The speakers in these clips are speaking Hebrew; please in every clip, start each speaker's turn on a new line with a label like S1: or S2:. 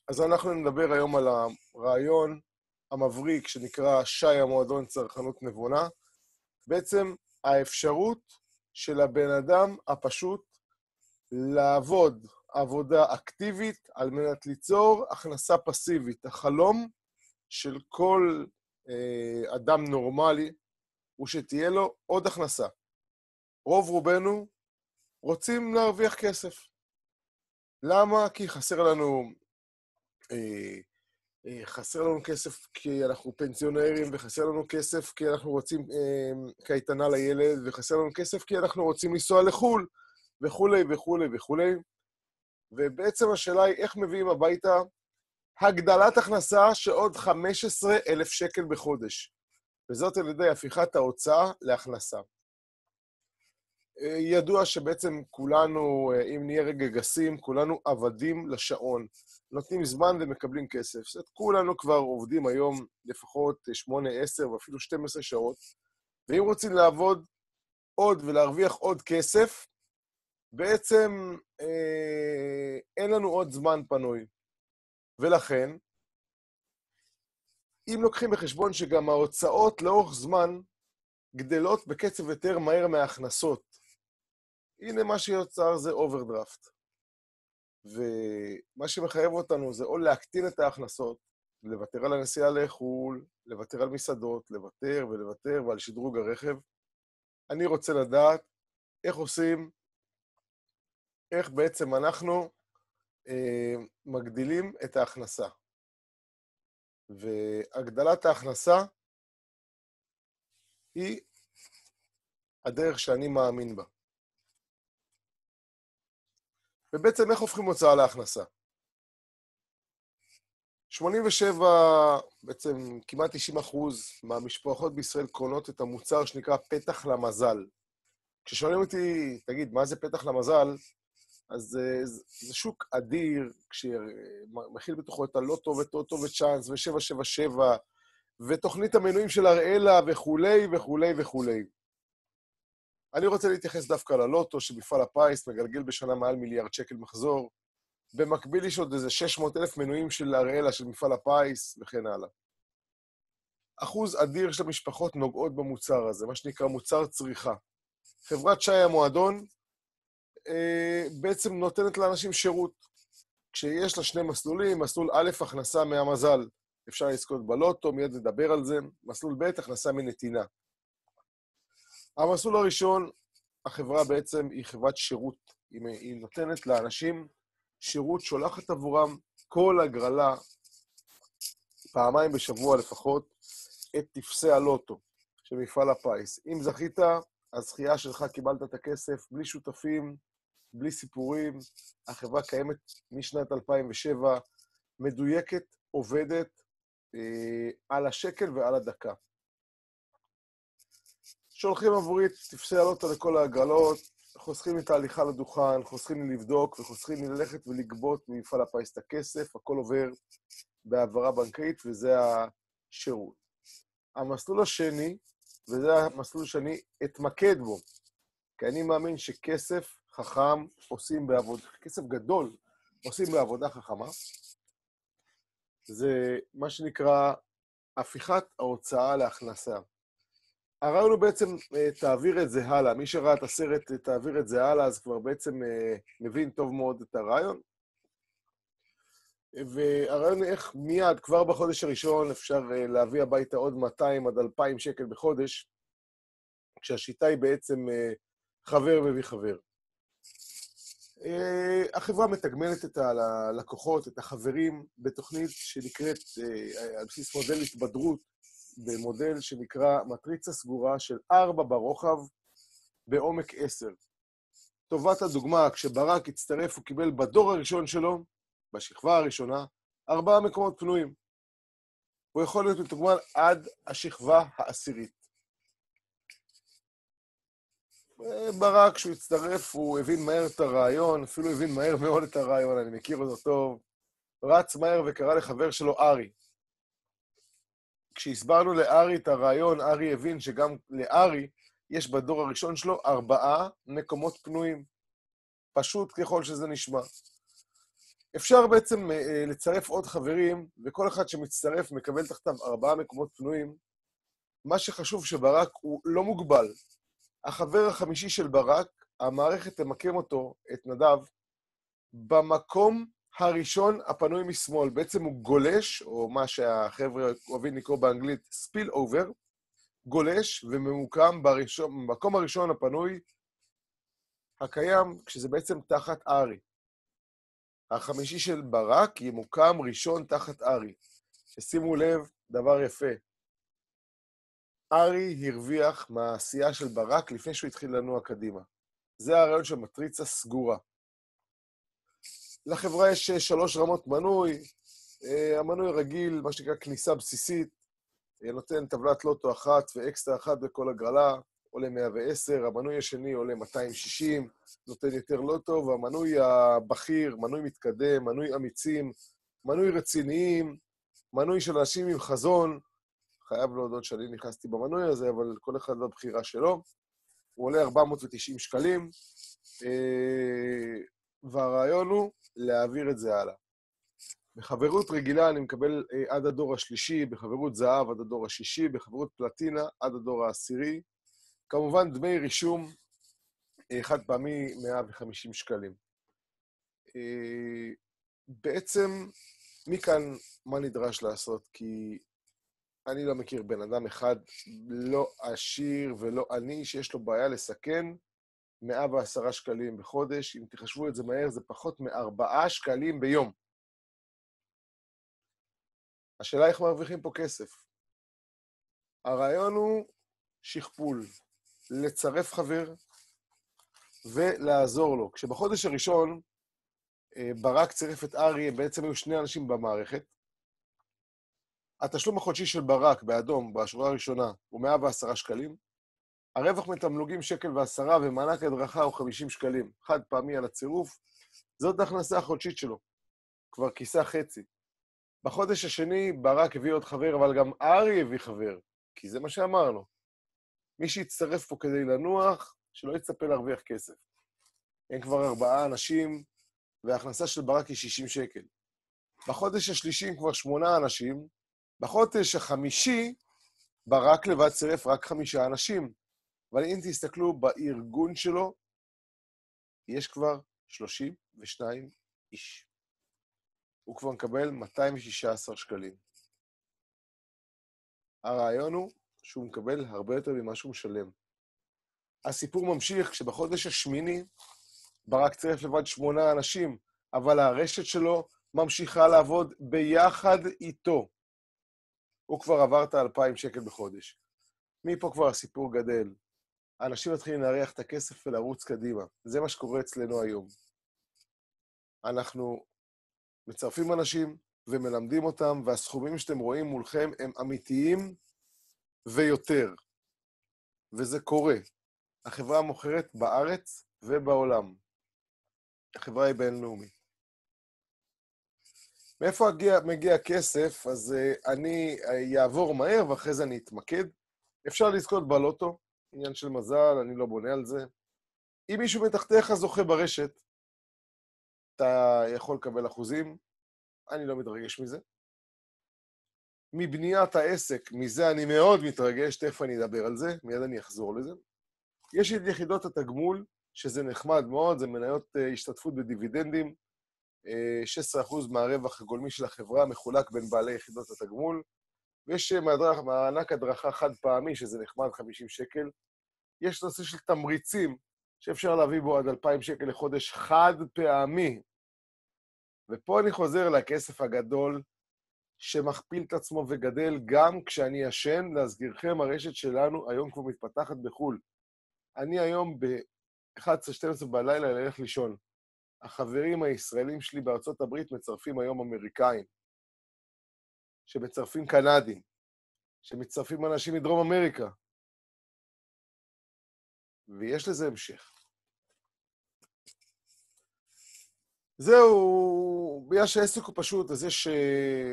S1: אז אנחנו נדבר היום על הרעיון המבריק שנקרא שי המועדון צרכנות נבונה. בעצם האפשרות של הבן אדם הפשוט לעבוד עבודה אקטיבית על מנת ליצור הכנסה פסיבית. החלום של כל אדם נורמלי הוא שתהיה לו עוד הכנסה. רוב רובנו רוצים להרוויח כסף. למה? כי חסר לנו כסף כי אנחנו פנסיונרים, וחסר לנו כסף כי אנחנו רוצים קייטנה לילד, וחסר לנו כסף כי אנחנו רוצים לנסוע לחול, וכולי וכולי וכולי. ובעצם השאלה היא איך מביאים הביתה הגדלת הכנסה שעוד 15,000 שקל בחודש. וזאת על ידי הפיכת ההוצאה להכנסה. ידוע שבעצם כולנו, אם נהיה רגע גסים, כולנו עבדים לשעון. נותנים זמן ומקבלים כסף. זאת כולנו כבר עובדים היום לפחות 8, 10 ואפילו 12 שעות. ואם רוצים לעבוד עוד ולהרוויח עוד כסף, בעצם אין לנו עוד זמן פנוי. ולכן, אם לוקחים בחשבון שגם ההוצאות לאורך זמן גדלות בקצב יותר מהר מההכנסות, הנה מה שיוצר זה אוברדרפט. ומה שמחייב אותנו זה או להקטין את ההכנסות, לוותר על הנסיעה לחול, לוותר על מסעדות, לוותר ולוותר ועל שדרוג הרכב. אני רוצה לדעת איך עושים, איך בעצם אנחנו מגדילים את ההכנסה. והגדלת ההכנסה היא הדרך שאני מאמין בה. ובעצם איך הופכים הוצאה להכנסה? 87, בעצם כמעט 90% מהמשפחות בישראל קונות את המוצר שנקרא פתח למזל. כששואלים אותי, תגיד, מה זה פתח למזל? אז זה שוק אדיר, כשמכיל בתוכו את הלוטו וטוטו וצ'אנס ו777, ותוכנית המנויים של הראלה וכולי וכולי וכולי. אני רוצה להתייחס דווקא ללוטו, שמפעל הפיס מגלגל בשנה מעל מיליארד שקל מחזור. במקביל יש עוד איזה 600,000 מנויים של הראלה של מפעל הפיס וכן הלאה. אחוז אדיר של המשפחות נוגעות במוצר הזה, מה שנקרא מוצר צריכה. חברת שי המועדון בעצם נותנת לאנשים שירות. כשיש לה שני מסלולים, מסלול א', הכנסה מהמזל. אפשר לזכות בלוטו, מיד נדבר על זה. מסלול ב', הכנסה מנתינה. המסלול הראשון, החברה בעצם היא חברת שירות. היא נותנת לאנשים שירות, שולחת עבורם כל הגרלה, פעמיים בשבוע לפחות, את תפסי הלוטו של מפעל הפיס. אם זכית, הזכייה שלך קיבלת את הכסף, בלי שותפים, בלי סיפורים. החברה קיימת משנת 2007, מדויקת, עובדת על השקל ועל הדקה. שולחים עבורי תפסי הלוטו לכל ההגרלות, חוסכים את ההליכה לדוכן, חוסכים לי לבדוק וחוסכים לי ללכת ולגבות ממפעל הפיס את הכסף, הכל עובר בהעברה בנקאית וזה השירות. המסלול השני, וזה המסלול שאני אתמקד בו, כי אני מאמין שכסף חכם עושים בעבודה, כסף גדול עושים בעבודה חכמה, זה מה שנקרא הפיכת ההוצאה להכנסה. הרעיון הוא בעצם, תעביר את זה הלאה. מי שראה את הסרט, תעביר את זה הלאה, אז כבר בעצם מבין טוב מאוד את הרעיון. והרעיון הוא איך מיד, כבר בחודש הראשון, אפשר להביא הביתה עוד 200 עד 2,000 שקל בחודש, כשהשיטה היא בעצם חבר מביא חבר. החברה מתגמלת את הלקוחות, את החברים, בתוכנית שנקראת, על בסיס מודל התבדרות, במודל שנקרא מטריצה סגורה של 4 ברוחב בעומק 10. טובת הדוגמה, כשברק הצטרף, הוא קיבל בדור הראשון שלו, בשכבה הראשונה, 4 מקומות פנויים. הוא יכול להיות מתוגמל עד השכבה העשירית. ברק, כשהוא הצטרף, הוא הבין מהר את הרעיון, אפילו הבין מהר מאוד את הרעיון, אני מכיר אותו טוב. רץ מהר וקרא לחבר שלו ארי. כשהסברנו לארי את הרעיון, ארי הבין שגם לארי יש בדור הראשון שלו 4 מקומות פנויים. פשוט ככל שזה נשמע. אפשר בעצם לצרף עוד חברים, וכל אחד שמצטרף מקבל תחתיו 4 מקומות פנויים. מה שחשוב שברק הוא לא מוגבל. החבר החמישי של ברק, המערכת תמקם אותו, את נדב, במקום הראשון הפנוי משמאל. בעצם הוא גולש, או מה שהחבר'ה אוהבים לקרוא באנגלית ספיל אובר, גולש וממוקם במקום הראשון הפנוי הקיים, כשזה בעצם תחת ארי. החמישי של ברק ימוקם ראשון תחת ארי. שימו לב, דבר יפה. ארי הרוויח מהעשייה של ברק לפני שהוא התחיל לנוע קדימה. זה הרעיון של מטריצה סגורה. לחברה יש 3 רמות מנוי. המנוי הרגיל, מה שנקרא כניסה בסיסית, נותן טבלת לוטו 1 ואקסטרה 1 בכל הגרלה, עולה 110, המנוי השני עולה 260, נותן יותר לוטו, והמנוי הבכיר, מנוי מתקדם, מנוי אמיצים, מנוי רציניים, מנוי של אנשים עם חזון, חייב להודות שאני נכנסתי במנוי הזה, אבל כל אחד בבחירה שלו, הוא עולה 490 שקלים, והרעיון הוא להעביר את זה הלאה. בחברות רגילה אני מקבל עד הדור השלישי, בחברות זהב עד הדור השישי, בחברות פלטינה עד הדור העשירי. כמובן דמי רישום, חד פעמי 150 שקלים. בעצם מכאן מה נדרש לעשות? כי אני לא מכיר בן אדם אחד, לא עשיר ולא עני, שיש לו בעיה לסכן 110 שקלים בחודש. אם תחשבו את זה מהר, זה פחות מ4 שקלים ביום. השאלה איך מרוויחים פה כסף. הרעיון הוא שכפול, לצרף חבר ולעזור לו. כשבחודש הראשון ברק צירף את ארי, בעצם היו 2 אנשים במערכת. התשלום החודשי של ברק באדום, בשורה הראשונה, הוא 110 שקלים. הרווח מתמלוגים 1.10 שקל ומענק הדרכה הוא 50 שקלים. חד פעמי על הצירוף. זאת ההכנסה החודשית שלו. כבר כיסה חצי. בחודש השני ברק הביא עוד חבר, אבל גם ארי הביא חבר, כי זה מה שאמרנו. מי שיצטרף פה כדי לנוח, שלא יצטפה להרוויח כסף. אין כבר 4 אנשים, וההכנסה של ברק היא 60 שקל. בחודש השלישי כבר 8 אנשים, בחודש החמישי ברק לבד צירף רק 5 אנשים. אבל אם תסתכלו בארגון שלו, יש כבר 32 איש. הוא כבר מקבל 216 שקלים. הרעיון הוא שהוא מקבל הרבה יותר ממה שהוא משלם. הסיפור ממשיך כשבחודש השמיני ברק צירף לבד 8 אנשים, אבל הרשת שלו ממשיכה לעבוד ביחד איתו. הוא כבר עבר את 2,000 שקל בחודש. מפה כבר הסיפור גדל. האנשים מתחילים להריח את הכסף ולרוץ קדימה. זה מה שקורה אצלנו היום. אנחנו מצרפים אנשים ומלמדים אותם, והסכומים שאתם רואים מולכם הם אמיתיים ויותר. וזה קורה. החברה מוכרת בארץ ובעולם. החברה היא בינלאומית. מאיפה מגיע הכסף? אז אני אעבור מהר ואחרי זה אני אתמקד. אפשר לזכות בלוטו, עניין של מזל, אני לא בונה על זה. אם מישהו מתחתיך זוכה ברשת, אתה יכול לקבל אחוזים, אני לא מתרגש מזה. מבניית העסק, מזה אני מאוד מתרגש, תכף אני אדבר על זה, מיד אני אחזור לזה. יש את יחידות התגמול, שזה נחמד מאוד, זה מניות השתתפות בדיבידנדים, 16% מהרווח הגולמי של החברה מחולק בין בעלי יחידות התגמול, ויש מענק הדרכה חד פעמי, שזה נחמד 50 שקל. יש נושא של תמריצים, שאפשר להביא בו עד 2,000 שקל לחודש חד פעמי. ופה אני חוזר לכסף הגדול, שמכפיל את עצמו וגדל גם כשאני ישן. להזכירכם, הרשת שלנו היום כבר מתפתחת בחול. אני היום ב-11-12 בלילה אלך לישון. החברים הישראלים שלי בארצות הברית מצרפים היום אמריקאים, שמצרפים קנדים, שמצרפים אנשים מדרום אמריקה. ויש לזה המשך. זהו, בגלל שהעסק הוא פשוט, אז יש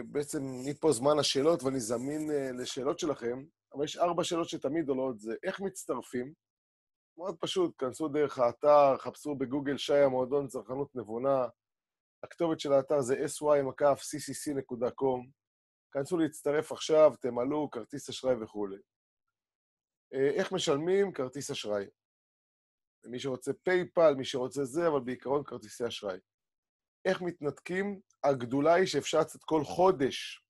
S1: בעצם מפה זמן השאלות, ואני זמין לשאלות שלכם, אבל יש 4 שאלות שתמיד עולות, זה איך מצטרפים? מאוד פשוט, כנסו דרך האתר, חפשו בגוגל שי המועדון צרכנות נבונה, הכתובת של האתר זה sy.ccc.com. כנסו להצטרף עכשיו, תמלאו, כרטיס אשראי וכו'. איך משלמים? כרטיס אשראי. מי שרוצה פייפל, מי שרוצה זה, אבל בעיקרון כרטיסי אשראי. איך מתנתקים? הגדולה היא שאפשר לצאת כל חודש.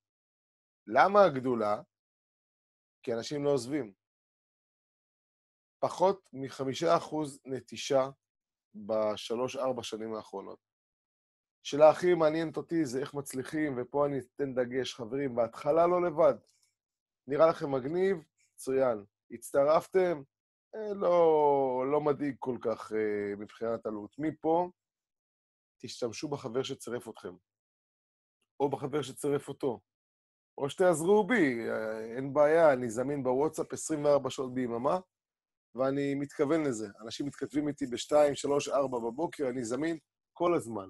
S1: למה הגדולה? כי אנשים לא עוזבים. פחות מ5% נטישה ב3-4 שנים האחרונות. שאלה הכי מעניינת אותי זה איך מצליחים, ופה אני אתן דגש, חברים, בהתחלה לא לבד. נראה לכם מגניב? מצוין. הצטרפתם? לא מדאיג כל כך מבחינת עלות. מפה, תשתמשו בחבר שצירף אתכם, או בחבר שצירף אותו, או שתעזרו בי, אין בעיה, אני זמין בוואטסאפ 24 שעות ביממה, ואני מתכוון לזה. אנשים מתכתבים איתי ב-2, 3, 4 בבוקר, אני זמין כל הזמן.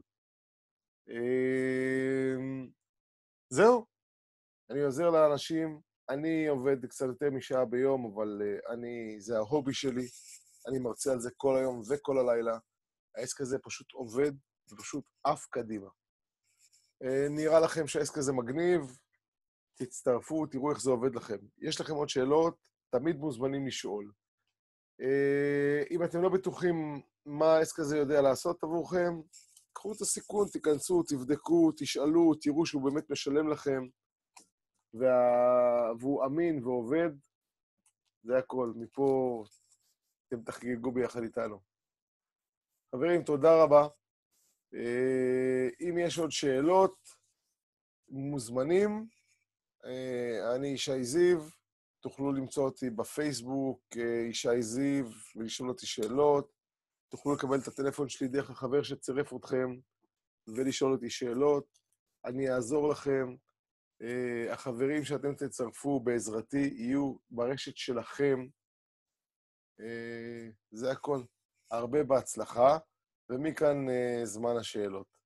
S1: זהו, אני עוזר לאנשים, אני עובד קצת יותר משעה ביום, אבל זה ההובי שלי, אני מרצה על זה כל היום וכל הלילה. העסק הזה פשוט עובד ופשוט עף קדימה. נראה לכם שהעסק הזה מגניב, תצטרפו, תראו איך זה עובד לכם. יש לכם עוד שאלות, תמיד מוזמנים לשאול. אם אתם לא בטוחים מה העסק הזה יודע לעשות עבורכם, קחו את הסיכון, תיכנסו, תבדקו, תשאלו, תראו שהוא באמת משלם לכם, והוא אמין ועובד, זה הכל. מפה אתם תחגגו ביחד איתנו. חברים, תודה רבה. אם יש עוד שאלות, מוזמנים. אני ישי זיו, תוכלו למצוא אותי בפייסבוק, ישי זיו, ולשאול אותי שאלות. תוכלו לקבל את הטלפון שלי דרך החבר שצירף אתכם, ולשאול אותי שאלות. אני אעזור לכם. החברים שאתם תצרפו בעזרתי יהיו ברשת שלכם. זה הכל. הרבה בהצלחה, ומכאן זמן השאלות.